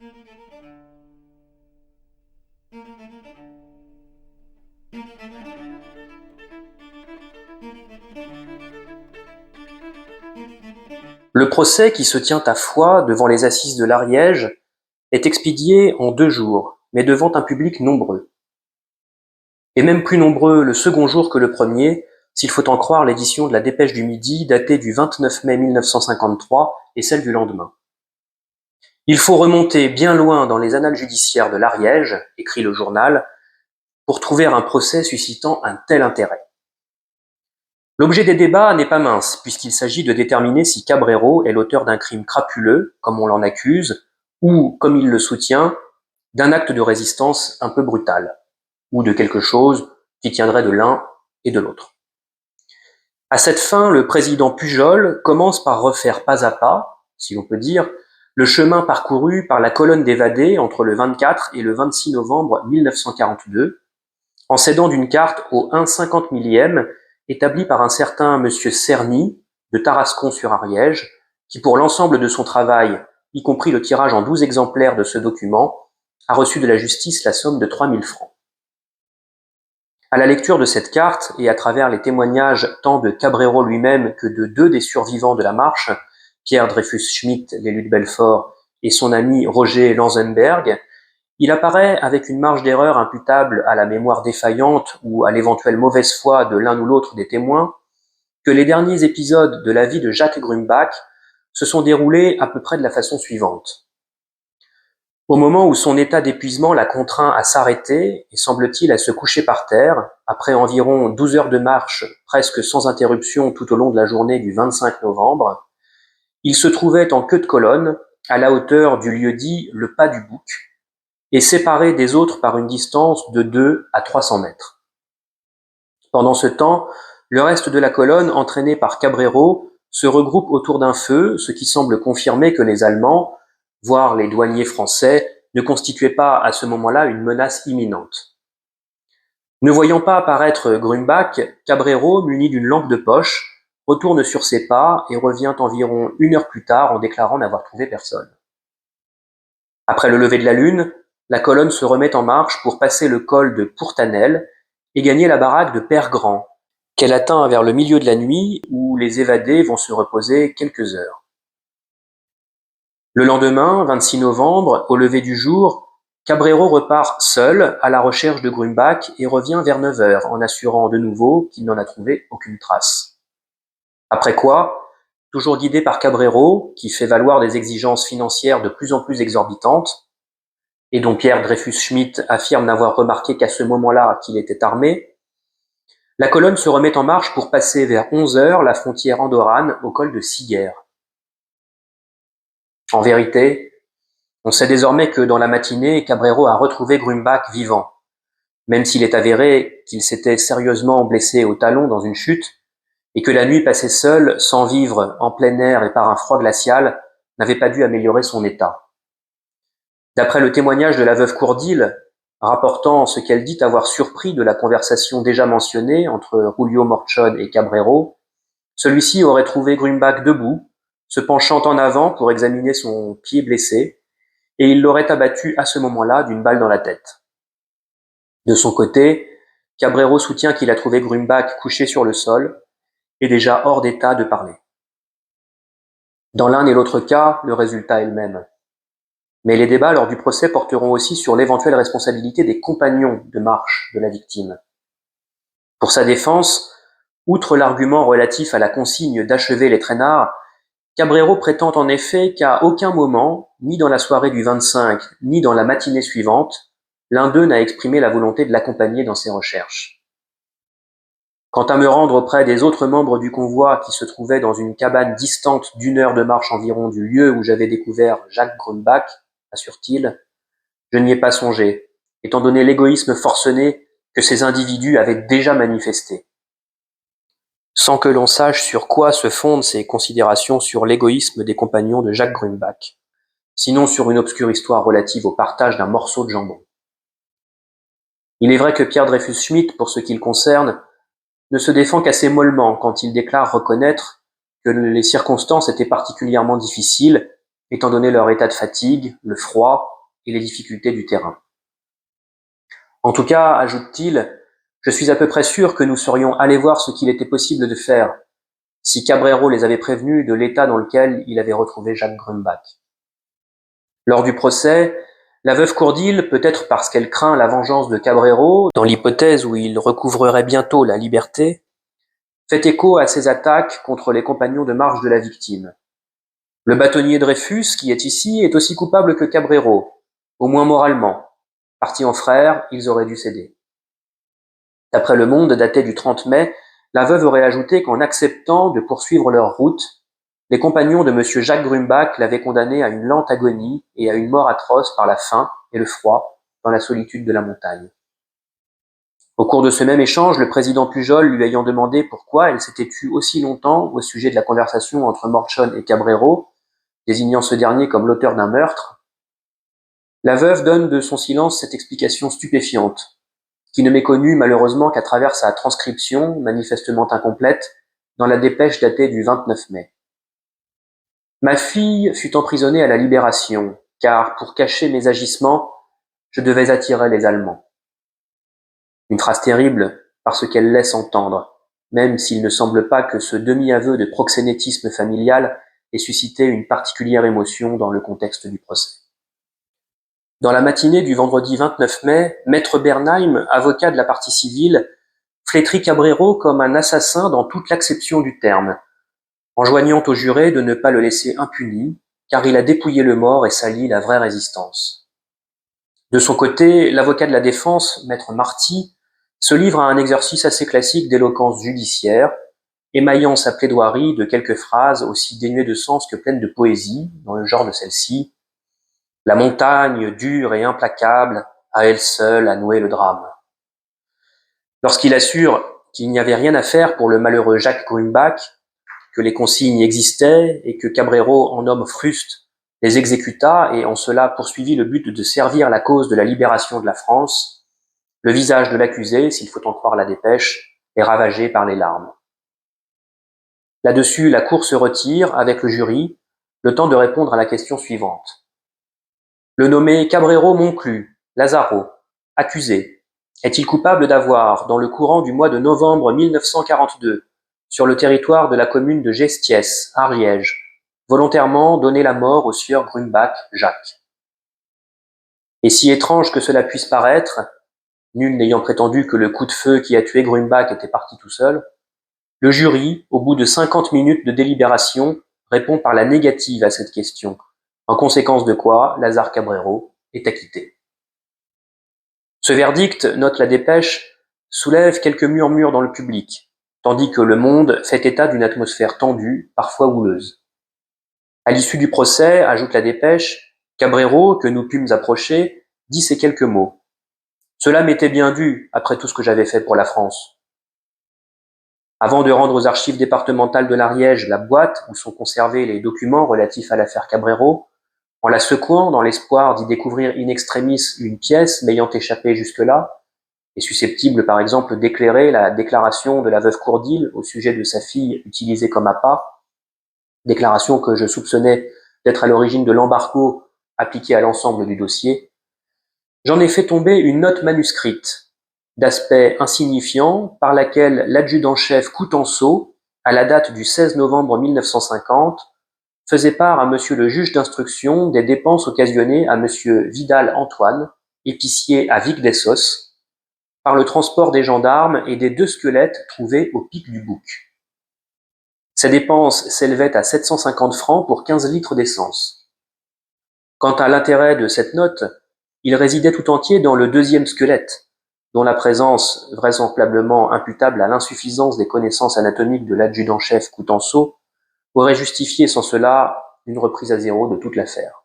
Le procès, qui se tient à Foix devant les assises de l'Ariège, est expédié en 2 jours, mais devant un public nombreux. Et même plus nombreux le second jour que le premier, s'il faut en croire l'édition de la Dépêche du Midi datée du 29 mai 1953 et celle du lendemain. Il faut remonter bien loin dans les annales judiciaires de l'Ariège, écrit le journal, pour trouver un procès suscitant un tel intérêt. L'objet des débats n'est pas mince, puisqu'il s'agit de déterminer si Cabrero est l'auteur d'un crime crapuleux, comme on l'en accuse, ou, comme il le soutient, d'un acte de résistance un peu brutal, ou de quelque chose qui tiendrait de l'un et de l'autre. À cette fin, le président Pujol commence par refaire pas à pas, si l'on peut dire, le chemin parcouru par la colonne d'évadés entre le 24 et le 26 novembre 1942, en s'aidant d'une carte au 1/50 millième établie par un certain monsieur Cerny de Tarascon-sur-Ariège, qui pour l'ensemble de son travail, y compris le tirage en 12 exemplaires de ce document, a reçu de la justice la somme de 3000 francs. À la lecture de cette carte, et à travers les témoignages tant de Cabrero lui-même que de 2 des survivants de la marche, Pierre Dreyfus-Schmitt, l'élu de Belfort, et son ami Roger Lanzenberg, il apparaît, avec une marge d'erreur imputable à la mémoire défaillante ou à l'éventuelle mauvaise foi de l'un ou l'autre des témoins, que les derniers épisodes de la vie de Jacques Grumbach se sont déroulés à peu près de la façon suivante. Au moment où son état d'épuisement l'a contraint à s'arrêter et semble-t-il à se coucher par terre, après environ 12 heures de marche presque sans interruption tout au long de la journée du 25 novembre, il se trouvait en queue de colonne, à la hauteur du lieu-dit le Pas du Bouc, et séparé des autres par une distance de 2 à 300 mètres. Pendant ce temps, le reste de la colonne, entraîné par Cabrero, se regroupe autour d'un feu, ce qui semble confirmer que les Allemands, voire les douaniers français, ne constituaient pas à ce moment-là une menace imminente. Ne voyant pas apparaître Grumbach, Cabrero, muni d'une lampe de poche, retourne sur ses pas et revient environ 1 heure plus tard en déclarant n'avoir trouvé personne. Après le lever de la lune, la colonne se remet en marche pour passer le col de Pourtanel et gagner la baraque de Père Grand, qu'elle atteint vers le milieu de la nuit, où les évadés vont se reposer quelques heures. Le lendemain, 26 novembre, au lever du jour, Cabrero repart seul à la recherche de Grumbach et revient vers 9 heures en assurant de nouveau qu'il n'en a trouvé aucune trace. Après quoi, toujours guidé par Cabrero, qui fait valoir des exigences financières de plus en plus exorbitantes, et dont Pierre Dreyfus-Schmitt affirme n'avoir remarqué qu'à ce moment-là qu'il était armé, la colonne se remet en marche pour passer vers 11 heures la frontière andorrane au col de Siguerre. En vérité, on sait désormais que dans la matinée, Cabrero a retrouvé Grumbach vivant, même s'il est avéré qu'il s'était sérieusement blessé au talon dans une chute, et que la nuit passée seule, sans vivre, en plein air et par un froid glacial, n'avait pas dû améliorer son état. D'après le témoignage de la veuve Courdil, rapportant ce qu'elle dit avoir surpris de la conversation déjà mentionnée entre Julio Morchón et Cabrero, celui-ci aurait trouvé Grumbach debout, se penchant en avant pour examiner son pied blessé, et il l'aurait abattu à ce moment-là d'une balle dans la tête. De son côté, Cabrero soutient qu'il a trouvé Grumbach couché sur le sol et déjà hors d'état de parler. Dans l'un et l'autre cas, le résultat est le même. Mais les débats lors du procès porteront aussi sur l'éventuelle responsabilité des compagnons de marche de la victime. Pour sa défense, outre l'argument relatif à la consigne d'achever les traînards, Cabrero prétend en effet qu'à aucun moment, ni dans la soirée du 25, ni dans la matinée suivante, l'un d'eux n'a exprimé la volonté de l'accompagner dans ses recherches. Quant à me rendre auprès des autres membres du convoi qui se trouvaient dans une cabane distante d'1 heure de marche environ du lieu où j'avais découvert Jacques Grumbach, assure-t-il, je n'y ai pas songé, étant donné l'égoïsme forcené que ces individus avaient déjà manifesté. Sans que l'on sache sur quoi se fondent ces considérations sur l'égoïsme des compagnons de Jacques Grumbach, sinon sur une obscure histoire relative au partage d'un morceau de jambon. Il est vrai que Pierre Dreyfus-Schmitt, pour ce qui le concerne, ne se défend qu'assez mollement quand il déclare reconnaître que les circonstances étaient particulièrement difficiles étant donné leur état de fatigue, le froid et les difficultés du terrain. En tout cas, ajoute-t-il, je suis à peu près sûr que nous serions allés voir ce qu'il était possible de faire si Cabrero les avait prévenus de l'état dans lequel il avait retrouvé Jacques Grumbach. Lors du procès, la veuve Courdil, peut-être parce qu'elle craint la vengeance de Cabrero, dans l'hypothèse où il recouvrerait bientôt la liberté, fait écho à ces attaques contre les compagnons de marche de la victime. Le bâtonnier Dreyfus, qui est ici, est aussi coupable que Cabrero, au moins moralement. Partis en frères, ils auraient dû céder. D'après Le Monde, daté du 30 mai, la veuve aurait ajouté qu'en acceptant de poursuivre leur route, les compagnons de M. Jacques Grumbach l'avaient condamné à une lente agonie et à une mort atroce par la faim et le froid dans la solitude de la montagne. Au cours de ce même échange, le président Pujol lui ayant demandé pourquoi elle s'était tue aussi longtemps au sujet de la conversation entre Morchon et Cabrero, désignant ce dernier comme l'auteur d'un meurtre, la veuve donne de son silence cette explication stupéfiante, qui ne m'est connue malheureusement qu'à travers sa transcription, manifestement incomplète, dans la dépêche datée du 29 mai. Ma fille fut emprisonnée à la Libération, car pour cacher mes agissements, je devais attirer les Allemands. Une phrase terrible, parce qu'elle laisse entendre, même s'il ne semble pas que ce demi-aveu de proxénétisme familial ait suscité une particulière émotion dans le contexte du procès. Dans la matinée du vendredi 29 mai, Maître Bernheim, avocat de la partie civile, flétrit Cabrero comme un assassin dans toute l'acception du terme, enjoignant aux jurés de ne pas le laisser impuni, car il a dépouillé le mort et sali la vraie résistance. De son côté, l'avocat de la défense, Maître Marty, se livre à un exercice assez classique d'éloquence judiciaire, émaillant sa plaidoirie de quelques phrases aussi dénuées de sens que pleines de poésie, dans le genre de celle-ci. La montagne, dure et implacable, à elle seule a noué le drame. Lorsqu'il assure qu'il n'y avait rien à faire pour le malheureux Jacques Grumbach, que les consignes existaient et que Cabrero, en homme fruste, les exécuta et en cela poursuivit le but de servir la cause de la libération de la France, le visage de l'accusé, s'il faut en croire la dépêche, est ravagé par les larmes. Là-dessus, la cour se retire avec le jury, le temps de répondre à la question suivante. Le nommé Cabrero Monclus, Lazaro, accusé, est-il coupable d'avoir, dans le courant du mois de novembre 1942, sur le territoire de la commune de Gestiès, Ariège, volontairement donné la mort au sieur Grumbach, Jacques? Et si étrange que cela puisse paraître, nul n'ayant prétendu que le coup de feu qui a tué Grumbach était parti tout seul, le jury, au bout de 50 minutes de délibération, répond par la négative à cette question, en conséquence de quoi Lazare Cabrero est acquitté. Ce verdict, note la dépêche, soulève quelques murmures dans le public, tandis que Le Monde fait état d'une atmosphère tendue, parfois houleuse. À l'issue du procès, ajoute la dépêche, Cabrero, que nous pûmes approcher, dit ces quelques mots. Cela m'était bien dû, après tout ce que j'avais fait pour la France. Avant de rendre aux archives départementales de l'Ariège la boîte où sont conservés les documents relatifs à l'affaire Cabrero, en la secouant dans l'espoir d'y découvrir in extremis une pièce m'ayant échappé jusque-là, et susceptible par exemple d'éclairer la déclaration de la veuve Courdil au sujet de sa fille utilisée comme appât, déclaration que je soupçonnais d'être à l'origine de l'embargo appliqué à l'ensemble du dossier, j'en ai fait tomber une note manuscrite, d'aspect insignifiant, par laquelle l'adjudant-chef Coutenceau, à la date du 16 novembre 1950, faisait part à monsieur le juge d'instruction des dépenses occasionnées à monsieur Vidal Antoine, épicier à Vic-des-Sosses, par le transport des gendarmes et des 2 squelettes trouvés au pic du Bouc. Ces dépenses s'élevaient à 750 francs pour 15 litres d'essence. Quant à l'intérêt de cette note, il résidait tout entier dans le 2e squelette, dont la présence, vraisemblablement imputable à l'insuffisance des connaissances anatomiques de l'adjudant-chef Coutenceau, aurait justifié sans cela une reprise à zéro de toute l'affaire.